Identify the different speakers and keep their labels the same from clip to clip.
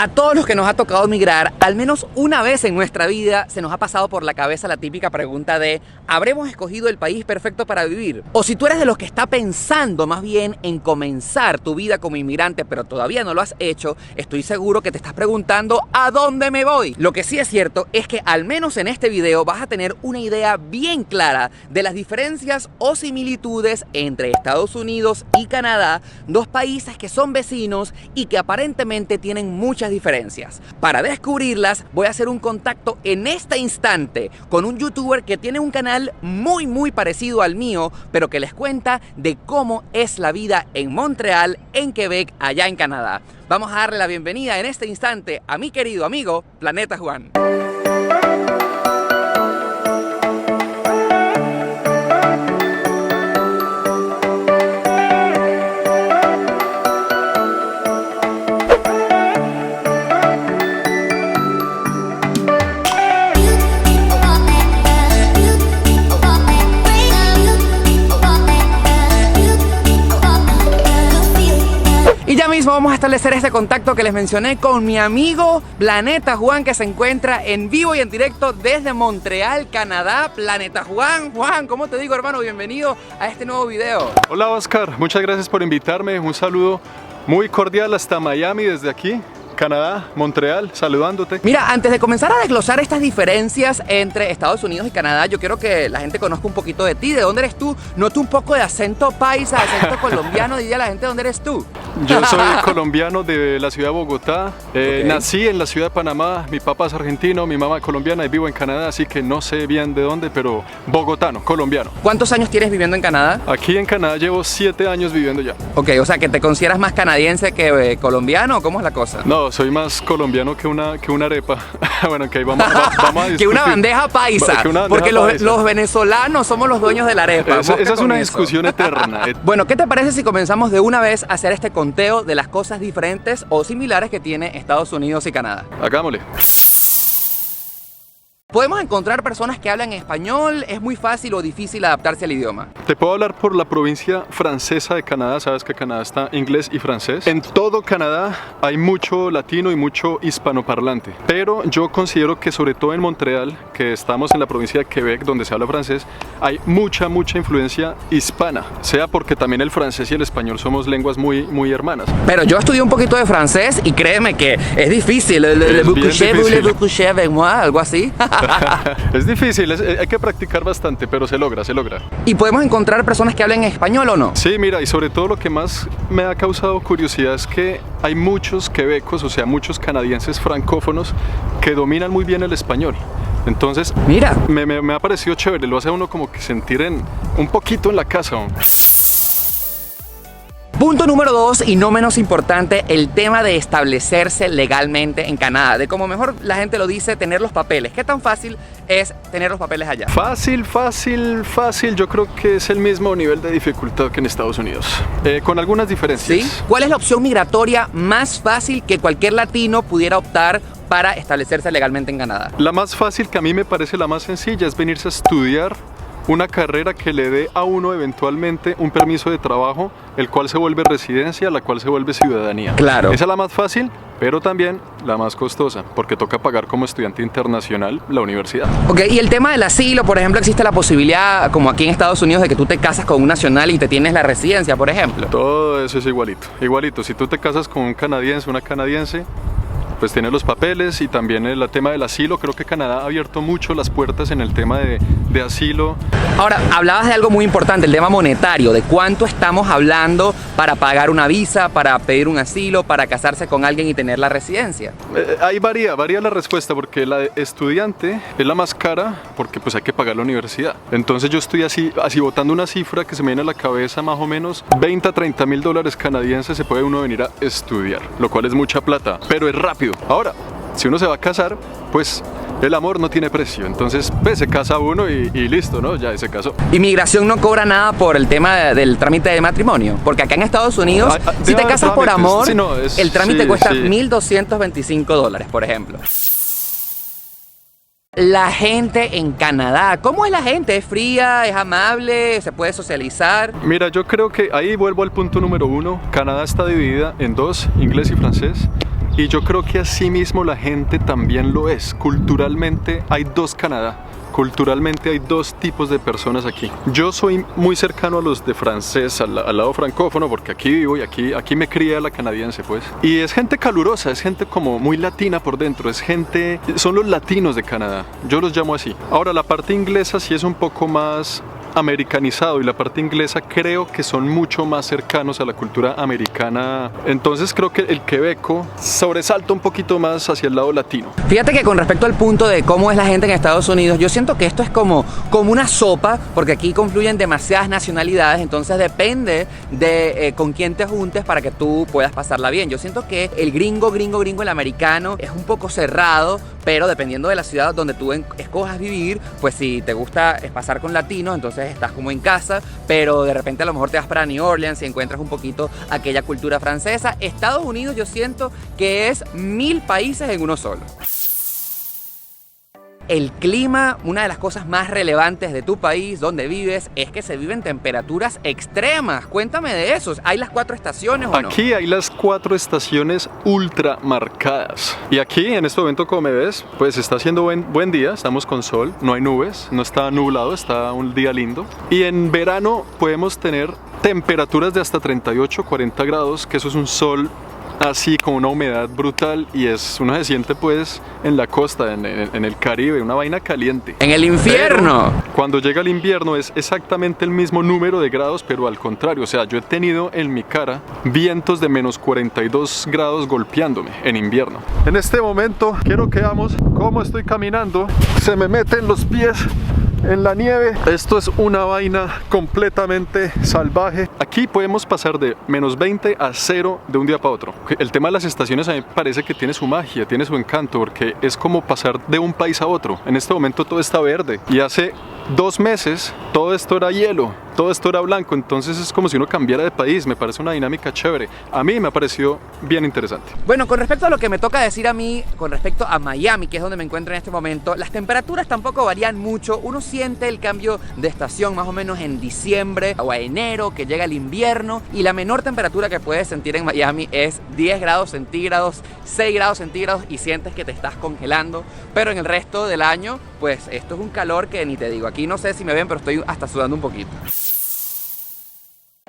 Speaker 1: A todos los que nos ha tocado emigrar, al menos una vez en nuestra vida se nos ha pasado por la cabeza la típica pregunta de ¿habremos escogido el país perfecto para vivir? O si tú eres de los que está pensando más bien en comenzar tu vida como inmigrante, pero todavía no lo has hecho, estoy seguro que te estás preguntando ¿a dónde me voy? Lo que sí es cierto es que al menos en este video vas a tener una idea bien clara de las diferencias o similitudes entre Estados Unidos y Canadá, dos países que son vecinos y que aparentemente tienen muchas diferencias. Para descubrirlas voy a hacer un contacto en este instante con un youtuber que tiene un canal muy parecido al mío, pero que les cuenta de cómo es la vida en Montreal, en Quebec, allá en Canadá. Vamos a darle la bienvenida en este instante a mi querido amigo Planeta Juan. Y ya mismo vamos a establecer este contacto que les mencioné con mi amigo Planeta Juan, que se encuentra en vivo y en directo desde Montreal, Canadá. Planeta Juan, ¿cómo te digo, hermano? Bienvenido a este nuevo video.
Speaker 2: Hola Oscar, muchas gracias por invitarme. Un saludo muy cordial hasta Miami desde aquí, Canadá, Montreal, saludándote.
Speaker 1: Mira, antes de comenzar a desglosar estas diferencias entre Estados Unidos y Canadá, yo quiero que la gente conozca un poquito de ti. ¿De dónde eres tú? Noto un poco de acento paisa, acento colombiano. Diría a la gente, ¿dónde eres tú?
Speaker 2: Yo soy colombiano de la ciudad de Bogotá. Nací en la ciudad de Panamá. Mi papá es argentino, mi mamá es colombiana y vivo en Canadá, así que no sé bien de dónde, pero bogotano, colombiano.
Speaker 1: ¿Cuántos años tienes viviendo en Canadá?
Speaker 2: Aquí en Canadá llevo 7 años viviendo ya.
Speaker 1: Ok, o sea, ¿que te consideras más canadiense que colombiano? ¿Cómo es la cosa?
Speaker 2: No, soy más colombiano que una arepa. Bueno, ok, vamos a discutir.
Speaker 1: Que una bandeja paisa, porque los venezolanos somos los dueños de la arepa.
Speaker 2: Esa es una discusión eterna.
Speaker 1: Bueno, ¿qué te parece si comenzamos de una vez a hacer este conteo de las cosas diferentes o similares que tiene Estados Unidos y Canadá?
Speaker 2: Hagámosle.
Speaker 1: ¿Podemos encontrar personas que hablan español? ¿Es muy fácil o difícil adaptarse al idioma?
Speaker 2: Te puedo hablar por la provincia francesa de Canadá. Sabes que Canadá está inglés y francés. En todo Canadá hay mucho latino y mucho hispanoparlante, pero yo considero que sobre todo en Montreal, que estamos en la provincia de Quebec, donde se habla francés, hay mucha influencia hispana, sea porque también el francés y el español somos lenguas muy hermanas.
Speaker 1: Pero yo estudié un poquito de francés y créeme que es difícil. Algo así.
Speaker 2: Es difícil, hay que practicar bastante, pero se logra.
Speaker 1: ¿Y podemos encontrar personas que hablen español o no?
Speaker 2: Sí, mira, y sobre todo lo que más me ha causado curiosidad es que hay muchos quebecos, o sea, muchos canadienses francófonos que dominan muy bien el español. Entonces,
Speaker 1: mira,
Speaker 2: me ha parecido chévere, lo hace a uno como que sentir un poquito en la casa.
Speaker 1: Punto número 2 y no menos importante, el tema de establecerse legalmente en Canadá, de como mejor la gente lo dice, tener los papeles. ¿Qué tan fácil es tener los papeles allá?
Speaker 2: Fácil, yo creo que es el mismo nivel de dificultad que en Estados Unidos, con algunas diferencias.
Speaker 1: ¿Sí? ¿Cuál es la opción migratoria más fácil que cualquier latino pudiera optar para establecerse legalmente en Canadá?
Speaker 2: La más fácil, que a mí me parece la más sencilla, es venirse a estudiar una carrera que le dé a uno eventualmente un permiso de trabajo, el cual se vuelve residencia, la cual se vuelve ciudadanía.
Speaker 1: Claro.
Speaker 2: Esa es la más fácil, pero también la más costosa, porque toca pagar como estudiante internacional la universidad.
Speaker 1: Ok, y el tema del asilo, por ejemplo, existe la posibilidad, como aquí en Estados Unidos, de que tú te casas con un nacional y te tienes la residencia, por ejemplo.
Speaker 2: Todo eso es igualito. Si tú te casas con un canadiense, una canadiense, pues tiene los papeles y también el tema del asilo. Creo que Canadá ha abierto mucho las puertas en el tema de asilo.
Speaker 1: Ahora, hablabas de algo muy importante, el tema monetario, de cuánto estamos hablando para pagar una visa, para pedir un asilo, para casarse con alguien y tener la residencia.
Speaker 2: Ahí varía la respuesta, porque la de estudiante es la más cara, porque pues hay que pagar la universidad. Entonces yo estoy así botando una cifra que se me viene a la cabeza, más o menos 20 a 30 mil dólares canadienses se puede uno venir a estudiar, lo cual es mucha plata, pero es rápido. Ahora, si uno se va a casar, pues el amor no tiene precio, entonces se casa uno y listo, ¿no? Ya se casó.
Speaker 1: ¿Inmigración no cobra nada por el tema del trámite de matrimonio? Porque acá en Estados Unidos, si te casas por amor, sí, no, el trámite cuesta $1,225, por ejemplo. La gente en Canadá, ¿cómo es la gente? ¿Es fría? ¿Es amable? ¿Se puede socializar?
Speaker 2: Mira, yo creo que ahí vuelvo al punto número 1. Canadá está dividida en dos, inglés y francés. Y yo creo que así mismo la gente también lo es. Culturalmente hay dos Canadá. Culturalmente hay dos tipos de personas aquí. Yo soy muy cercano a los de francés, al lado francófono, porque aquí vivo y aquí me cría la canadiense, pues. Y es gente calurosa, es gente como muy latina por dentro, son los latinos de Canadá. Yo los llamo así. Ahora, la parte inglesa sí es un poco más americanizado, y la parte inglesa creo que son mucho más cercanos a la cultura americana. Entonces creo que el quebeco sobresalta un poquito más hacia el lado latino.
Speaker 1: Fíjate que con respecto al punto de cómo es la gente en Estados Unidos, yo siento que esto es como una sopa, porque aquí confluyen demasiadas nacionalidades, entonces depende de con quién te juntes para que tú puedas pasarla bien. Yo siento que el gringo, el americano, es un poco cerrado, pero dependiendo de la ciudad donde tú escojas vivir, pues si te gusta pasar con latinos, entonces estás como en casa, pero de repente a lo mejor te vas para New Orleans y encuentras un poquito aquella cultura francesa. Estados Unidos yo siento que es 1000 países en uno solo. El clima, una de las cosas más relevantes de tu país, donde vives, es que se viven temperaturas extremas. Cuéntame de eso. ¿Hay las 4 estaciones o no?
Speaker 2: Aquí hay las 4 estaciones ultra marcadas. Y aquí, en este momento, como me ves, pues está haciendo buen día. Estamos con sol, no hay nubes, no está nublado, está un día lindo. Y en verano podemos tener temperaturas de hasta 38, 40 grados, que eso es un sol así con una humedad brutal, y uno se siente pues en la costa, en el Caribe, una vaina caliente.
Speaker 1: ¡En el infierno!
Speaker 2: Pero cuando llega el invierno es exactamente el mismo número de grados, pero al contrario. O sea, yo he tenido en mi cara vientos de menos 42 grados golpeándome en invierno. En este momento quiero que veamos cómo estoy caminando. Se me meten los pies en la nieve. Esto es una vaina completamente salvaje. Aquí podemos pasar de menos 20 a 0 de un día para otro. El tema de las estaciones a mí me parece que tiene su magia, tiene su encanto, porque es como pasar de un país a otro. En este momento todo está verde, y hace 2 meses todo esto era hielo, todo esto era blanco. Entonces es como si uno cambiara de país. Me parece una dinámica chévere. A mí me ha parecido bien interesante.
Speaker 1: Bueno, con respecto a lo que me toca decir a mí, con respecto a Miami, que es donde me encuentro en este momento, las temperaturas tampoco varían mucho. Uno siente el cambio de estación más o menos en diciembre o a enero, que llega el invierno, y la menor temperatura que puedes sentir en Miami es 10 grados centígrados, 6 grados centígrados, y sientes que te estás congelando. Pero en el resto del año, pues esto es un calor que ni te digo. Aquí no sé si me ven, pero estoy hasta sudando un poquito.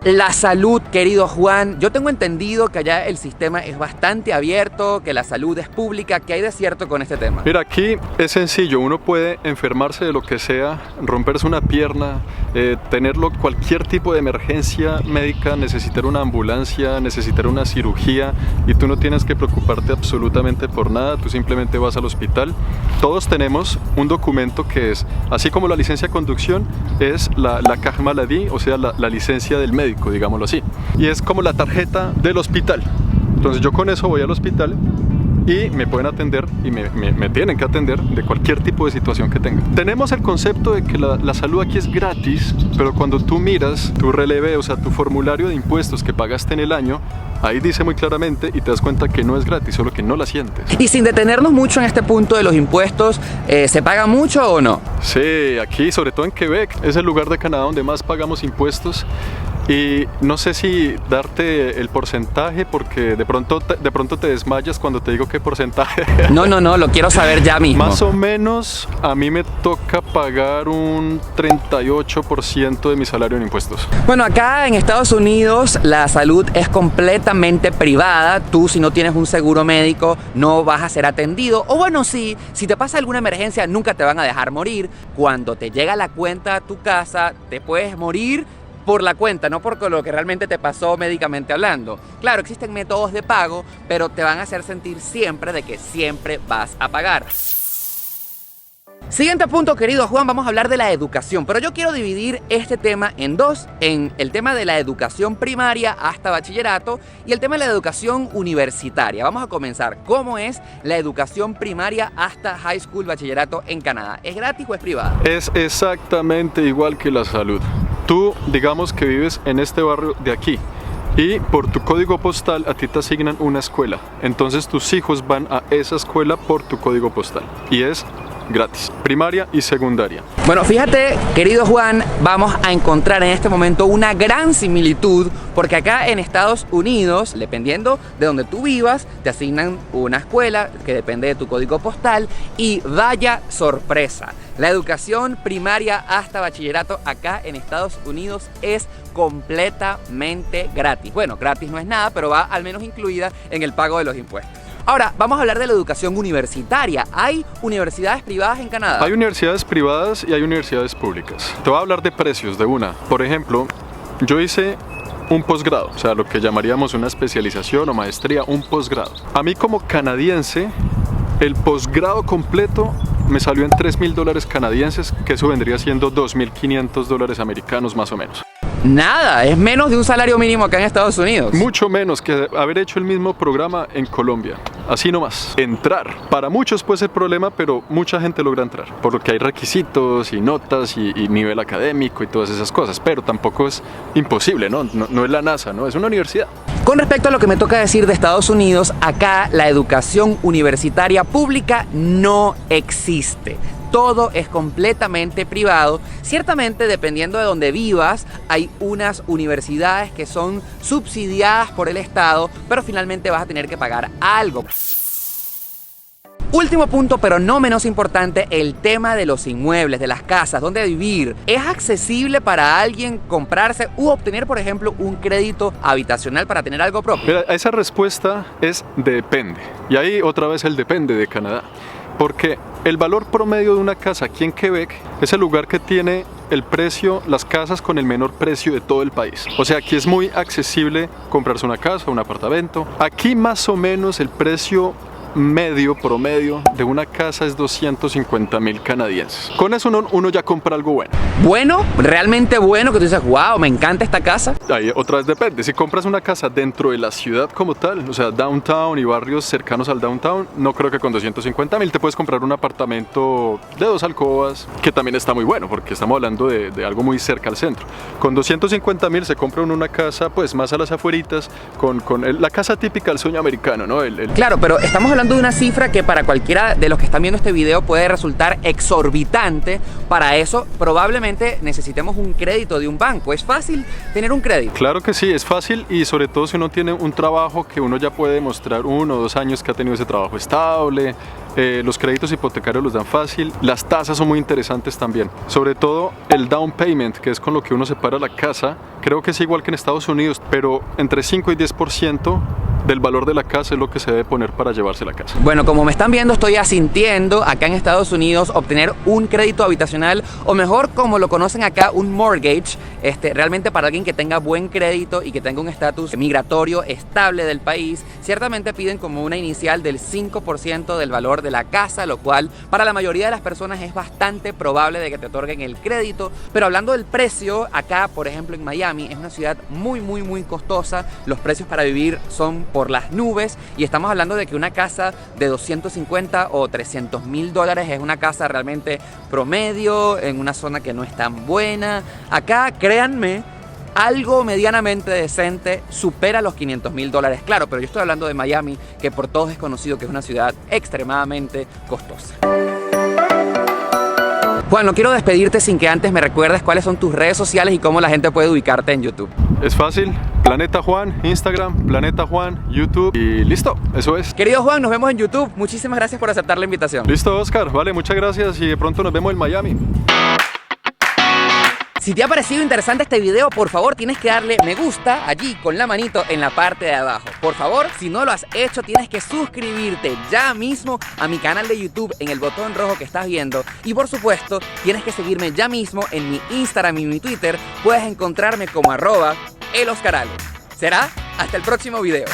Speaker 1: La salud, querido Juan. Yo tengo entendido que allá el sistema es bastante abierto, que la salud es pública. ¿Qué hay de cierto con este tema?
Speaker 2: Mira, aquí es sencillo. Uno puede enfermarse de lo que sea, romperse una pierna, tenerlo cualquier tipo de emergencia médica, necesitar una ambulancia, necesitar una cirugía, y tú no tienes que preocuparte absolutamente por nada. Tú simplemente vas al hospital. Todos tenemos un documento que es, así como la licencia de conducción, es la carte maladie, o sea, la licencia del médico, digámoslo así, y es como la tarjeta del hospital. Entonces yo con eso voy al hospital y me pueden atender, y me tienen que atender de cualquier tipo de situación que tenga. Tenemos el concepto de que la salud aquí es gratis, pero cuando tú miras tu relevé, o sea, tu formulario de impuestos que pagaste en el año, ahí dice muy claramente, y te das cuenta que no es gratis, solo que no la sientes.
Speaker 1: Y sin detenernos mucho en este punto de los impuestos, ¿se paga mucho o no?
Speaker 2: Sí, aquí, sobre todo en Quebec, es el lugar de Canadá donde más pagamos impuestos. Y no sé si darte el porcentaje, porque de pronto te desmayas cuando te digo qué porcentaje.
Speaker 1: No, lo quiero saber ya mismo.
Speaker 2: Más o menos a mí me toca pagar un 38% de mi salario en impuestos.
Speaker 1: Bueno, acá en Estados Unidos la salud es completamente privada. Tú, si no tienes un seguro médico, no vas a ser atendido. O bueno, sí, si te pasa alguna emergencia, nunca te van a dejar morir. Cuando te llega la cuenta a tu casa, te puedes morir por la cuenta, no por lo que realmente te pasó médicamente hablando. Claro, existen métodos de pago, pero te van a hacer sentir siempre de que siempre vas a pagar. Siguiente punto, querido Juan, vamos a hablar de la educación, pero yo quiero dividir este tema en dos, en el tema de la educación primaria hasta bachillerato y el tema de la educación universitaria. Vamos a comenzar. ¿Cómo es la educación primaria hasta high school, bachillerato en Canadá? ¿Es gratis o es privada?
Speaker 2: Es exactamente igual que la salud. Tú, digamos que vives en este barrio de aquí, y por tu código postal a ti te asignan una escuela. Entonces tus hijos van a esa escuela por tu código postal, y es gratis. primaria y secundaria.
Speaker 1: Bueno, fíjate, querido Juan, vamos a encontrar en este momento una gran similitud, porque acá en Estados Unidos, dependiendo de donde tú vivas, te asignan una escuela que depende de tu código postal, y vaya sorpresa, la educación primaria hasta bachillerato acá en Estados Unidos es completamente gratis. Bueno, gratis no es nada, pero va al menos incluida en el pago de los impuestos. Ahora, vamos a hablar de la educación universitaria. ¿Hay universidades privadas en Canadá?
Speaker 2: Hay universidades privadas y hay universidades públicas. Te voy a hablar de precios de una. Por ejemplo, yo hice un posgrado, o sea, lo que llamaríamos una especialización o maestría, un posgrado. A mí como canadiense, el posgrado completo me salió en $3,000 canadienses, que eso vendría siendo $2,500 americanos más o menos.
Speaker 1: Nada, es menos de un salario mínimo acá en Estados Unidos.
Speaker 2: Mucho menos que haber hecho el mismo programa en Colombia. Así nomás. Entrar. Para muchos puede ser problema, pero mucha gente logra entrar. Por lo que hay requisitos y notas y nivel académico y todas esas cosas. Pero tampoco es imposible, ¿no? No es la NASA, ¿no? Es una universidad.
Speaker 1: Con respecto a lo que me toca decir de Estados Unidos, acá la educación universitaria pública no existe. Todo es completamente privado. Ciertamente, dependiendo de donde vivas, hay unas universidades que son subsidiadas por el Estado, pero finalmente vas a tener que pagar algo. Último punto, pero no menos importante, el tema de los inmuebles, de las casas, dónde vivir. ¿Es accesible para alguien comprarse u obtener, por ejemplo, un crédito habitacional para tener algo propio?
Speaker 2: Mira, esa respuesta es depende. Y ahí otra vez el depende de Canadá. Porque el valor promedio de una casa aquí en Quebec es el lugar que tiene el precio, las casas con el menor precio de todo el país. O sea, aquí es muy accesible comprarse una casa, un apartamento. Aquí más o menos el precio medio, promedio de una casa es 250,000 canadienses. Con eso uno ya compra algo bueno.
Speaker 1: Bueno, realmente bueno, que tú dices, wow, me encanta esta casa.
Speaker 2: Ahí otra vez depende. Si compras una casa dentro de la ciudad como tal, o sea, downtown y barrios cercanos al downtown, no creo que con 250,000 te puedes comprar un apartamento de 2 alcobas, que también está muy bueno, porque estamos hablando de algo muy cerca al centro. Con 250,000 se compra uno una casa, pues, más a las afueritas, con la casa típica del sueño americano, ¿no?
Speaker 1: Claro, pero estamos hablando de una cifra que para cualquiera de los que están viendo este video puede resultar exorbitante. Para eso probablemente necesitemos un crédito de un banco. ¿Es fácil tener un crédito?
Speaker 2: Claro que sí, es fácil, y sobre todo si uno tiene un trabajo que uno ya puede demostrar 1 o 2 años que ha tenido ese trabajo estable. Los créditos hipotecarios los dan fácil. Las tasas son muy interesantes también. Sobre todo el down payment, que es con lo que uno separa la casa. Creo que es igual que en Estados Unidos, pero entre 5 y 10% del valor de la casa es lo que se debe poner para llevarse la casa.
Speaker 1: Bueno, como me están viendo, estoy asintiendo acá en Estados Unidos obtener un crédito habitacional, o mejor, como lo conocen acá, un mortgage, realmente para alguien que tenga buen crédito y que tenga un estatus migratorio estable del país. Ciertamente piden como una inicial del 5% del valor de la casa, lo cual para la mayoría de las personas es bastante probable de que te otorguen el crédito. Pero hablando del precio, acá, por ejemplo, en Miami, es una ciudad muy costosa. Los precios para vivir son por las nubes, y estamos hablando de que una casa de 250 o 300,000 dólares es una casa realmente promedio, en una zona que no es tan buena. Acá, créanme, algo medianamente decente supera los 500,000 dólares. Claro, pero yo estoy hablando de Miami, que por todos es conocido que es una ciudad extremadamente costosa. Juan, no quiero despedirte sin que antes me recuerdes cuáles son tus redes sociales y cómo la gente puede ubicarte en YouTube.
Speaker 2: Es fácil, Planeta Juan, Instagram, Planeta Juan, YouTube, y listo, eso es.
Speaker 1: Querido Juan, nos vemos en YouTube. Muchísimas gracias por aceptar la invitación.
Speaker 2: Listo, Oscar, vale, muchas gracias, y de pronto nos vemos en Miami.
Speaker 1: Si te ha parecido interesante este video, por favor tienes que darle me gusta allí con la manito en la parte de abajo. Por favor, si no lo has hecho, tienes que suscribirte ya mismo a mi canal de YouTube en el botón rojo que estás viendo. Y por supuesto, tienes que seguirme ya mismo en mi Instagram y mi Twitter. Puedes encontrarme como @eloscarales. Será hasta el próximo video.